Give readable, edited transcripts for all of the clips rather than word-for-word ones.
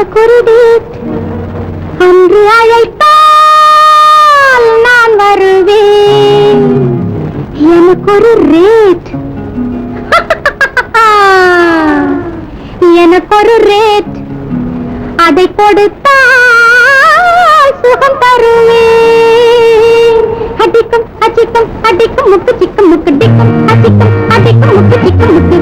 எனக்கொரு டேட் அன்று அழைத்தால் நான் வருவேன். எனக்கொரு ரேட் எனக்கொரு ரேட் அதை கொடுத்தால் சுகம் தருவேன். அடிக்கும் அச்சிக்கும் அடிக்கும் முக்கு சிக்கும் முக்கு டிக்கும் அச்சிக்கும் அடிக்கும் முக்கு சிக்கும் முக்கு.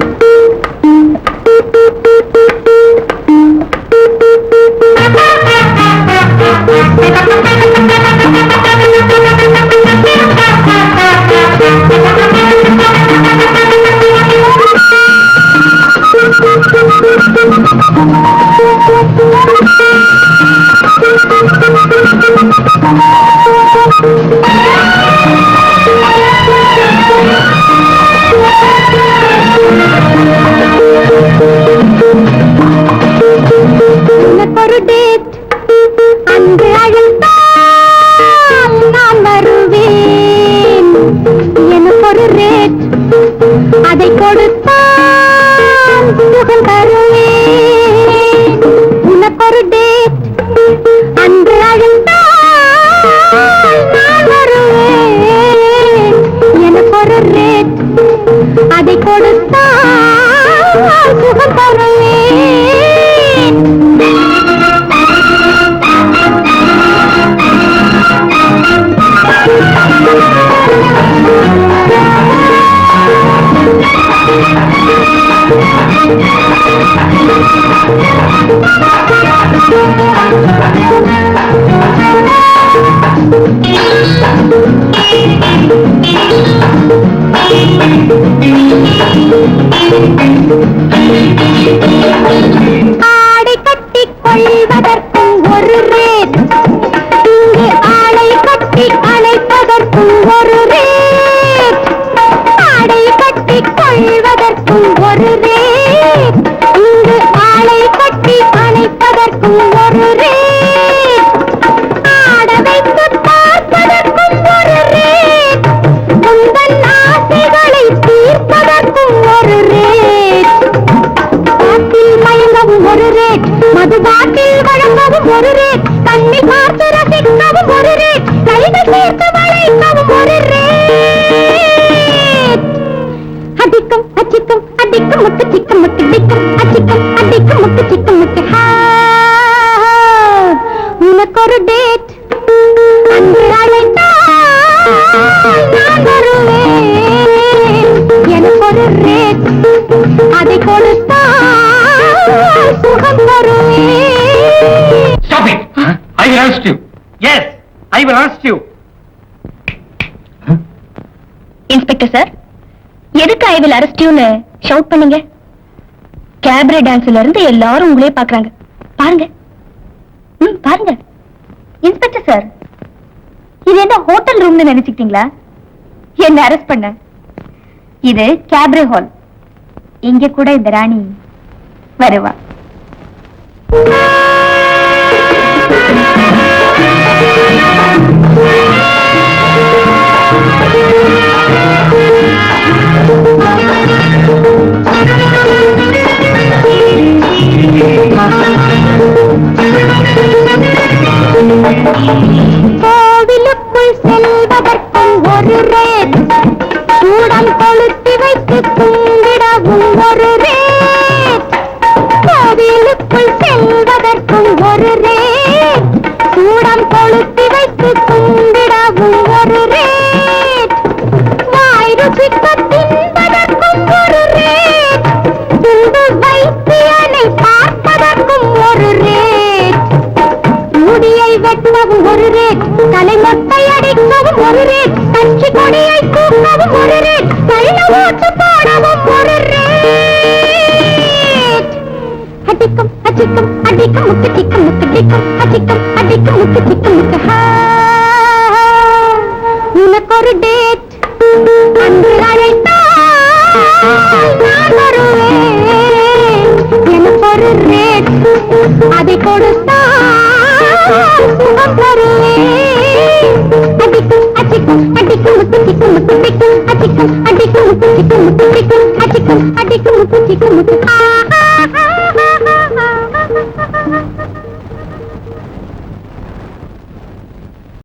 எனக்கொரு டேட் அன்று அழைத்தால் நான் வருவேன். எனக்கொரு ரேட் அதை கொடுத்தால் சுகம் தருவேன். உனக்கொரு டேட் அன்று அழைத்தால் நான் வருவேன். எனக்கொரு ரேட் அதை கொடுத்தால் சுகம் தருவேன். ஆடை கட்டிக் கொள்வதற்கும் ஒரு ரேட், இங்கு ஆடை கட்டி அணைப்பதற்கும் ஒரு ரேட். ஆடை கட்டிக் கொள்வதற்கும் ஒரு ரேட், இங்கு ஆடை கட்டி அணைப்பதற்கும் ஒரு ரேட். ஆட வைத்து பார்ப்பதற்கும் ஒரு ரேட், உங்கள் ஆசைகளை தீர்ப்பதற்கும் ஒரு ரேட். பாட்டில் மயங்கவும் ஒரு ரேட், மது பாட்டில் வழங்கவும் ஒரு ரேட், கண்ணில் பார்த்து ரசிக்கவும் ஒரு ரேட், கைகள் சேர்த்து வளைக்கவும் ஒரு ரேட். அடிக்கும் அச்சிக்கும் அடிக்கும் முக்கு சிக்கும் முக்கு டிக்கும் அச்சிக்கும் அடிக்கும் முக்கு சிக்கும் முக்கு. உனக்கொரு டேட் அன்று அழைத்தால் நான் வருவேன். எனக்கொரு ரேட் அதை கொடுத்தால் சுகம் தருவேன். Stop it! I will arrest you. Yes, I will arrest you. Inspector sir, எதுக்கு ஐ வில் அரெஸ்ட் யூன்னு ஷவுட் பண்ணீங்க? கேபரே டான்ஸ்ல இருந்து எல்லாரும் உங்களே பாக்குறாங்க. பாருங்க, பாருங்க. இன்ஸ்பெக்டர் சார், இது என்ன ஹோட்டல் ரூம்னு நினைச்சுக்கிட்டீங்களா? என்ன அரெஸ்ட் பண்ண இது கேபரே ஹால். இங்க கூட இந்த ராணி வருவா. கோவிலுக்குள் செல்வதற்கும் ஒரு ரேட், சூடம் கொளுத்தி வைத்து கும்பிடவும் ஒரு ரேட். கோவிலுக்குள் செல்வதற்கும் ஒரு ரேட், சூடம் கொளுத்தி வைத்து கும்பிடவும் ஒரு ரேட். வாய் ருசிக்க தின்பதற்கும் ஒரு ரேட், பின்பு வைத்தியனை பார்ப்பதற்கும் ஒரு ரேட். முடியை வெட்டவும் ஒரு ரேட், தலைமொட்டை அடிக்கவும் ஒரு ரேட், கட்சி கொடியை தூக்கவும் ஒரு ரேட், கையில ஓட்டு போடவும் ஒரு ரேட். அடிக்கும் அடிக்கும் அடிக்கும் முக்கு சிக்கும் முக்கு டிக்கும் அடிக்கும் அடிக்கும் முக்கு சிக்கும் முக்கு. உனக்கொரு டேட் அன்று அழைத்தால் நான் வருவேன். எனக்கொரு ரேட் அதை கொடுத்தால் சுகம் தருவேன். அடிக்கும் அடிக்கும் அடிக்கும் முக்கு சிக்கும் முக்கு டிக்கும் அடிக்கும் அடிக்கும் முக்கு சிக்கும் முக்கு டிக்கும் அடிக்கும் அடிக்கும் முக்கு சிக்கும் முக்கு.